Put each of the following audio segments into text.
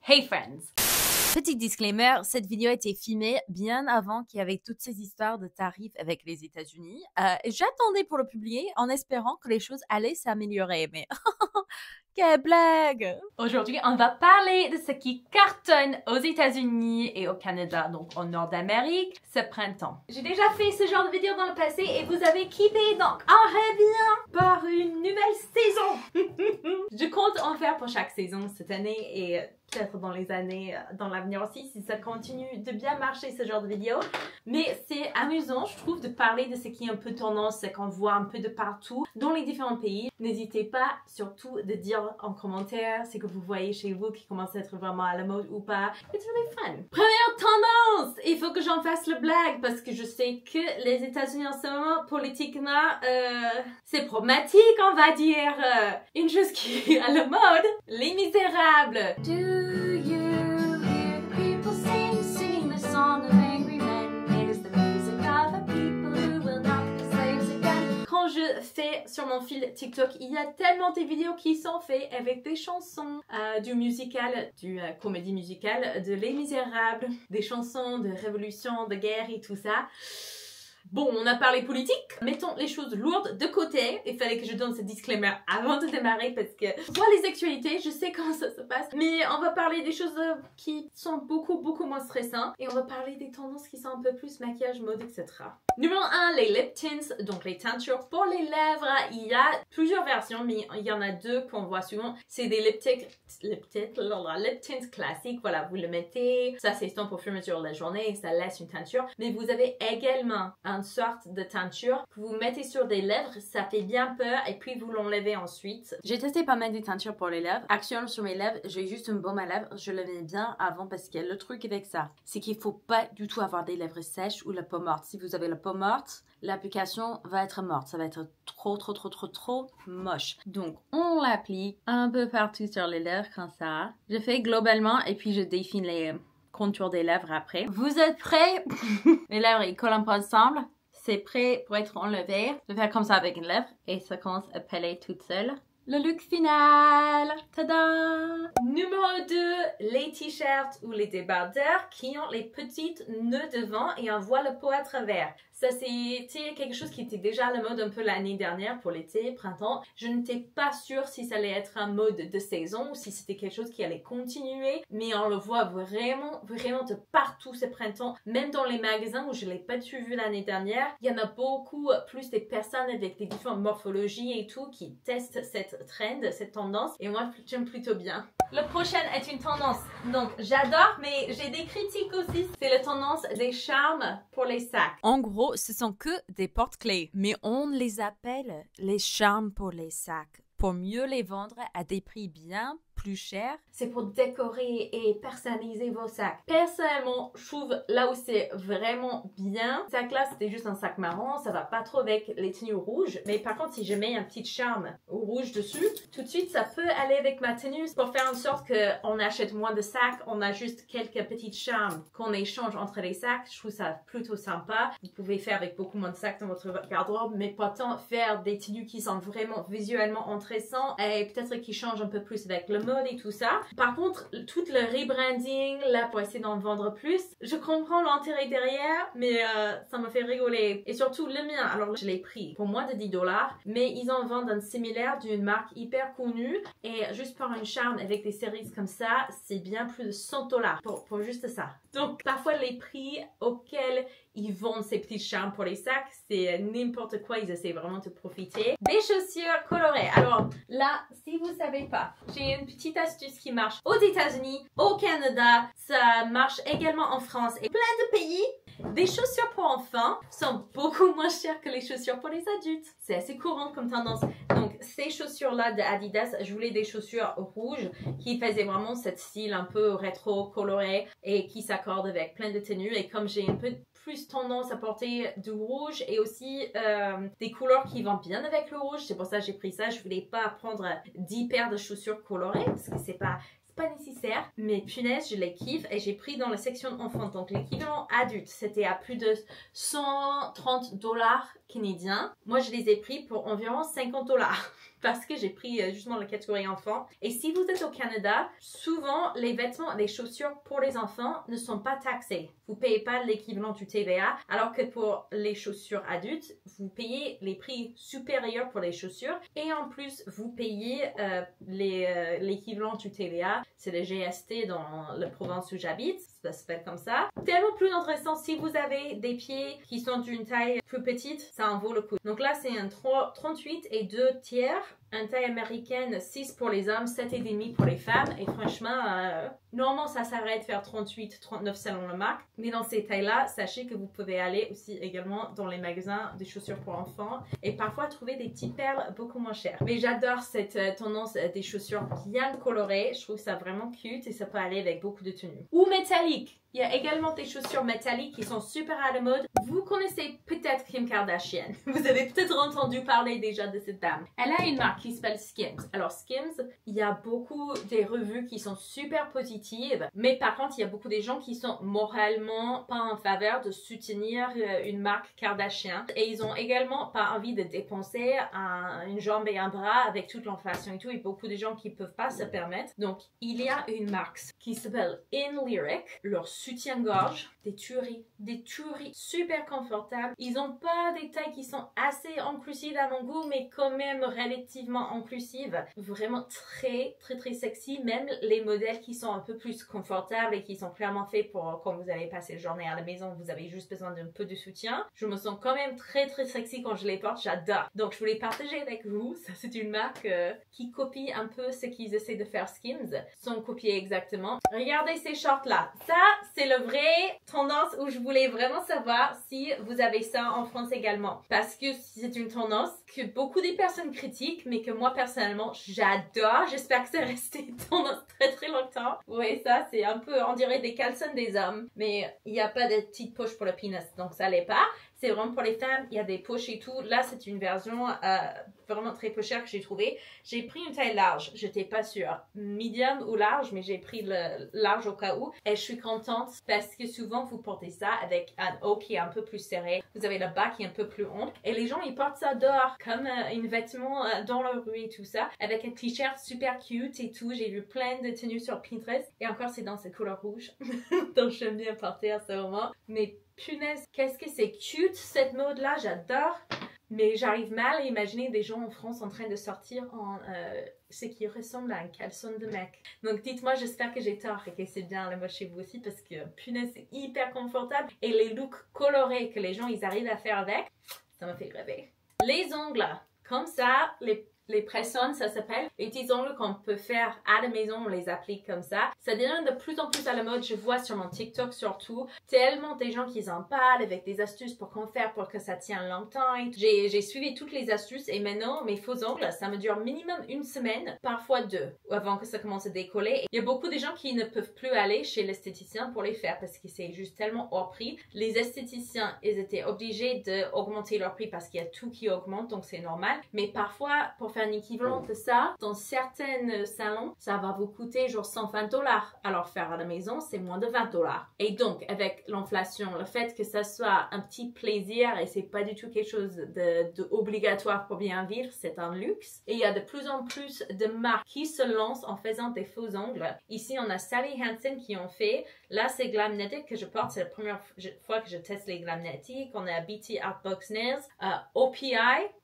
Hey friends! Petit disclaimer, cette vidéo a été filmée bien avant qu'il y avait toutes ces histoires de tarifs avec les États-Unis. J'attendais pour le publier en espérant que les choses allaient s'améliorer, mais quelle blague! Aujourd'hui, on va parler de ce qui cartonne aux États-Unis et au Canada, donc au nord d'Amérique, ce printemps. J'ai déjà fait ce genre de vidéo dans le passé et vous avez kiffé, donc on revient par une nouvelle saison! Je compte en faire pour chaque saison cette année et peut-être dans les années dans l'avenir aussi si ça continue de bien marcher ce genre de vidéo. Mais c'est amusant, je trouve, de parler de ce qui est un peu tendance, ce qu'on voit un peu de partout dans les différents pays. N'hésitez pas surtout de dire en commentaire ce que vous voyez chez vous qui commence à être vraiment à la mode ou pas. It's really fun. Première tendance! Il faut que j'en fasse le blague parce que je sais que les États-Unis en ce moment, politiquement, c'est problématique, on va dire. Une chose qui est à la mode, Les Misérables. Do you hear people sing the song of angry men? It is the music of a people who will not be slaves again. Quand je fais sur mon fil TikTok, il y a tellement de vidéos qui sont faites avec des chansons du musical, du comédie musicale de Les Misérables, des chansons de révolution, de guerre et tout ça. Bon, on a parlé politique, mettons les choses lourdes de côté. Il fallait que je donne ce disclaimer avant de démarrer parce que je vois les actualités, je sais comment ça se passe. Mais on va parler des choses qui sont beaucoup moins stressantes. Et on va parler des tendances qui sont un peu plus maquillage, mode, etc. Numéro 1, les lip tints, donc les teintures pour les lèvres. Il y a plusieurs versions, mais il y en a deux qu'on voit souvent. C'est des lip tints classiques. Voilà, vous le mettez, ça s'estompe au fur et à mesure de la journée et ça laisse une teinture. Mais vous avez également une sorte de teinture que vous mettez sur des lèvres, ça fait bien peur et puis vous l'enlevez ensuite. J'ai testé pas mal de teintures pour les lèvres. Actuellement sur mes lèvres, j'ai juste une baume à lèvres. Je le mets bien avant parce que le truc avec ça, c'est qu'il faut pas du tout avoir des lèvres sèches ou la peau morte. Si vous avez la peau morte, l'application va être morte. Ça va être trop moche. Donc on l'applique un peu partout sur les lèvres comme ça. Je fais globalement et puis je défine les contours des lèvres après. Vous êtes prêts? Les lèvres ils collent un peu ensemble. C'est prêt pour être enlevé. Je vais faire comme ça avec une lèvre et ça commence à peler toute seule. Le look final! Tada! Numéro 2, les t-shirts ou les débardeurs qui ont les petites nœuds devant et on voit le pot à travers. Ça, c'était quelque chose qui était déjà à la mode un peu l'année dernière pour l'été, printemps. Je n'étais pas sûre si ça allait être un mode de saison ou si c'était quelque chose qui allait continuer. Mais on le voit vraiment de partout ce printemps. Même dans les magasins où je ne l'ai pas vu l'année dernière, il y en a beaucoup plus des personnes avec des différentes morphologies et tout qui testent cette trend, cette tendance. Et moi, j'aime plutôt bien. Le prochain est une tendance. Donc, j'adore, mais j'ai des critiques aussi. C'est la tendance des charmes pour les sacs. En gros, ce sont que des porte-clés, mais on les appelle les charmes pour les sacs, pour mieux les vendre à des prix bien plus chers. C'est pour décorer et personnaliser vos sacs. Personnellement, je trouve là où c'est vraiment bien. Ce sac-là, c'était juste un sac marron, ça va pas trop avec les tenues rouges. Mais par contre, si je mets un petit charme rouge dessus, tout de suite, ça peut aller avec ma tenue pour faire en sorte qu'on achète moins de sacs. On a juste quelques petites charmes qu'on échange entre les sacs. Je trouve ça plutôt sympa. Vous pouvez faire avec beaucoup moins de sacs dans votre garde-robe, mais pourtant faire des tenues qui sont vraiment visuellement intéressantes et peut-être qui changent un peu plus avec le mode et tout ça. Par contre, tout le rebranding, là, pour essayer d'en vendre plus, je comprends l'intérêt derrière, mais ça me fait rigoler. Et surtout, le mien, alors je l'ai pris pour moins de 10 $, mais ils en vendent un similaire d'une marque hyper connue, et juste pour une charme avec des séries comme ça, c'est bien plus de 100 $ pour juste ça. Donc, parfois, les prix auxquels ils vendent ces petits charmes pour les sacs, c'est n'importe quoi, ils essaient vraiment de profiter. Des chaussures colorées. Alors là, si vous savez pas, j'ai une petite astuce qui marche aux États-Unis, au Canada, ça marche également en France et plein de pays. Des chaussures pour enfants sont beaucoup moins chères que les chaussures pour les adultes. C'est assez courant comme tendance. Donc ces chaussures-là de Adidas, je voulais des chaussures rouges qui faisaient vraiment ce style un peu rétro coloré et qui s'accordent avec plein de tenues. Et comme j'ai un peu plus tendance à porter du rouge et aussi des couleurs qui vont bien avec le rouge, c'est pour ça que j'ai pris ça. Je voulais pas prendre 10 paires de chaussures colorées parce que c'est pas nécessaire, mais punaise, je les kiffe et j'ai pris dans la section enfant. Donc l'équivalent adulte, c'était à plus de 130 $ canadiens. Moi, je les ai pris pour environ 50$ parce que j'ai pris justement la catégorie enfant. Et si vous êtes au Canada, souvent les vêtements, les chaussures pour les enfants ne sont pas taxés. Vous payez pas l'équivalent du TVA, alors que pour les chaussures adultes, vous payez les prix supérieurs pour les chaussures et en plus vous payez l'équivalent du TVA, c'est le GST dans la province où j'habite, ça s'appelle comme ça. Tellement plus intéressant si vous avez des pieds qui sont d'une taille plus petite, ça en vaut le coup. Donc là c'est un 38 et 2 tiers. Une taille américaine, 6 pour les hommes, 7,5 pour les femmes. Et franchement, normalement, ça s'arrête de faire 38, 39 selon la marque. Mais dans ces tailles-là, sachez que vous pouvez aller aussi également dans les magasins de chaussures pour enfants et parfois trouver des petites perles beaucoup moins chères. Mais j'adore cette tendance des chaussures bien colorées. Je trouve ça vraiment cute et ça peut aller avec beaucoup de tenues. Ou métalliques. Il y a également des chaussures métalliques qui sont super à la mode. Vous connaissez peut-être Kim Kardashian. Vous avez peut-être entendu parler déjà de cette dame. Elle a une marque qui s'appelle Skims. Alors Skims, il y a beaucoup des revues qui sont super positives, mais par contre, il y a beaucoup des gens qui sont moralement pas en faveur de soutenir une marque Kardashian. Et ils ont également pas envie de dépenser une jambe et un bras avec toute l'inflation et tout. Et beaucoup de gens qui peuvent pas se permettre. Donc, il y a une marque qui s'appelle In Lyric. Leur soutien-gorge, des tueries super confortables. Ils ont pas des tailles qui sont assez inclusives à mon goût, mais quand même relativement inclusives. Vraiment très sexy. Même les modèles qui sont un peu plus confortables et qui sont clairement faits pour quand vous allez passer la journée à la maison, vous avez juste besoin d'un peu de soutien. Je me sens quand même très sexy quand je les porte. J'adore. Donc je voulais partager avec vous. Ça c'est une marque qui copie un peu ce qu'ils essaient de faire Skims, sans copier exactement. Regardez ces shorts là. Ça c'est le vrai tendance où je voulais vraiment savoir si vous avez ça en France également. Parce que c'est une tendance que beaucoup de personnes critiquent, mais que moi personnellement j'adore. J'espère que c'est resté une tendance très longtemps. Oui, ça c'est un peu, on dirait des caleçons des hommes, mais il n'y a pas de petite poche pour le pénis, donc ça l'est pas. C'est vraiment pour les femmes, il y a des poches et tout. Là, c'est une version vraiment très peu chère que j'ai trouvée. J'ai pris une taille large, j'étais pas sûre. Medium ou large, mais j'ai pris le large au cas où. Et je suis contente parce que souvent, vous portez ça avec un haut qui est un peu plus serré. Vous avez le bas qui est un peu plus rond. Et les gens, ils portent ça dehors comme un vêtement dans la rue et tout ça. Avec un t-shirt super cute et tout. J'ai vu plein de tenues sur Pinterest. Et encore, c'est dans cette couleur rouge. Donc, j'aime bien porter à ce moment. Mais punaise, qu'est-ce que c'est cute cette mode-là, j'adore. Mais j'arrive mal à imaginer des gens en France en train de sortir en ce qui ressemble à un caleçon de mec. Donc dites-moi, j'espère que j'ai tort et que c'est bien la mode chez vous aussi parce que punaise, c'est hyper confortable. Et les looks colorés que les gens ils arrivent à faire avec, ça me fait rêver. Les ongles, comme ça, les press-ons, ça s'appelle. Les petits ongles qu'on peut faire à la maison, on les applique comme ça. Ça devient de plus en plus à la mode. Je vois sur mon TikTok surtout tellement des gens qui en parlent avec des astuces pour qu'on faire pour que ça tienne longtemps. J'ai suivi toutes les astuces et maintenant mes faux ongles, ça me dure minimum une semaine, parfois 2, avant que ça commence à décoller. Il y a beaucoup de gens qui ne peuvent plus aller chez l'esthéticien pour les faire parce que c'est juste tellement hors prix. Les esthéticiens, ils étaient obligés d'augmenter leur prix parce qu'il y a tout qui augmente, donc c'est normal. Mais parfois, pour faire un équivalent de ça, dans certains salons, ça va vous coûter genre 120$. Alors faire à la maison, c'est moins de 20$. Et donc, avec l'inflation, le fait que ça soit un petit plaisir et c'est pas du tout quelque chose de obligatoire pour bien vivre, c'est un luxe. Et il y a de plus en plus de marques qui se lancent en faisant des faux ongles. Ici, on a Sally Hansen qui en fait. Là, c'est Glamnetic que je porte. C'est la première fois que je teste les Glamnetic. On a BT Artbox Nails, OPI.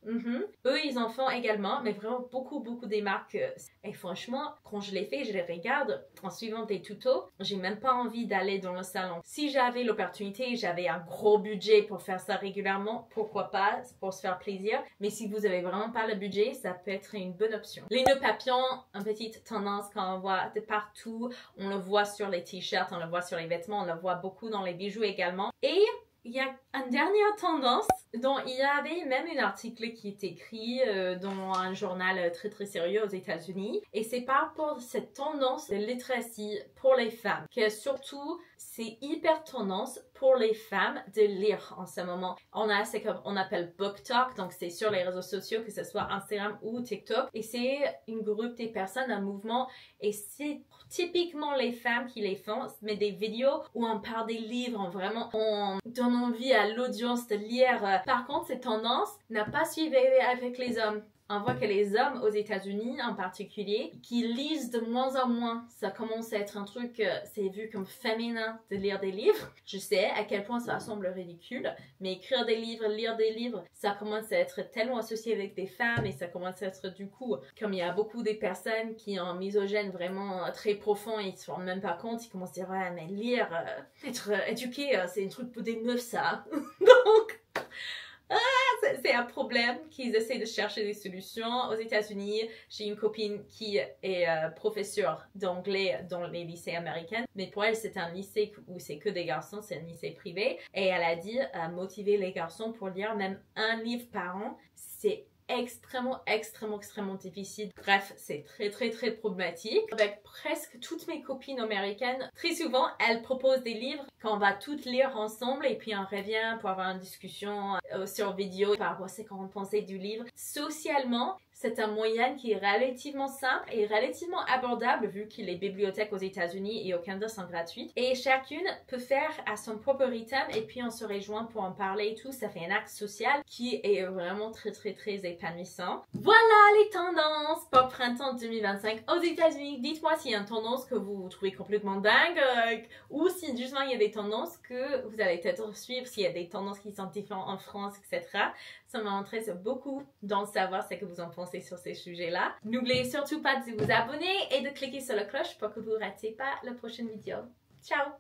Eux, ils en font également, mais vraiment beaucoup des marques. Et franchement, quand je les fais, je les regarde en suivant des tutos. J'ai même pas envie d'aller dans le salon. Si j'avais l'opportunité, j'avais un gros budget pour faire ça régulièrement, pourquoi pas, pour se faire plaisir. Mais si vous avez vraiment pas le budget, ça peut être une bonne option. Les nœuds papillons, une petite tendance qu'on voit de partout. On le voit sur les t-shirts, on le voit sur les vêtements, on le voit beaucoup dans les bijoux également. Et il y a une dernière tendance dont il y avait même un article qui est écrit dans un journal très sérieux aux États-Unis. Et c'est par rapport à cette tendance de littératie pour les femmes, que surtout C'est hyper tendance pour les femmes de lire en ce moment. On a ce qu'on appelle Book Talk, donc c'est sur les réseaux sociaux, que ce soit Instagram ou TikTok. Et c'est une groupe des personnes, un mouvement, et c'est typiquement les femmes qui les font, mais des vidéos où on parle des livres, on donne envie à l'audience de lire. Par contre, cette tendance n'a pas suivi avec les hommes. On voit que les hommes aux États-Unis en particulier, qui lisent de moins en moins. Ça commence à être un truc, c'est vu comme féminin de lire des livres. Je sais à quel point ça semble ridicule, mais écrire des livres, lire des livres, ça commence à être tellement associé avec des femmes et ça commence à être du coup, comme il y a beaucoup des personnes qui ont un misogyne vraiment très profond et ils ne se rendent même pas compte, ils commencent à dire ouais mais lire, être éduqué, c'est un truc pour des meufs ça. Donc... c'est un problème qu'ils essaient de chercher des solutions. Aux États-Unis, j'ai une copine qui est professeure d'anglais dans les lycées américains. Mais pour elle, c'est un lycée où c'est que des garçons, c'est un lycée privé. Et elle a dit motiver les garçons pour lire même un livre par an. C'est extrêmement difficile. Bref, c'est très problématique. Avec presque toutes mes copines américaines, très souvent, elles proposent des livres qu'on va toutes lire ensemble et puis on revient pour avoir une discussion sur vidéo par rapport à ce qu'on pensait du livre. Socialement, c'est un moyen qui est relativement simple et relativement abordable vu que les bibliothèques aux États-Unis et au Canada sont gratuites. Et chacune peut faire à son propre rythme et puis on se rejoint pour en parler et tout. Ça fait un acte social qui est vraiment très épanouissant. Voilà les tendances pour printemps 2025 aux États-Unis. Dites-moi s'il y a une tendance que vous trouvez complètement dingue ou si justement il y a des tendances que vous allez peut-être suivre, s'il y a des tendances qui sont différentes en France, etc. Ça m'intéresse beaucoup d'en savoir ce que vous en pensez sur ces sujets-là. N'oubliez surtout pas de vous abonner et de cliquer sur la cloche pour que vous ne ratiez pas la prochaine vidéo. Ciao!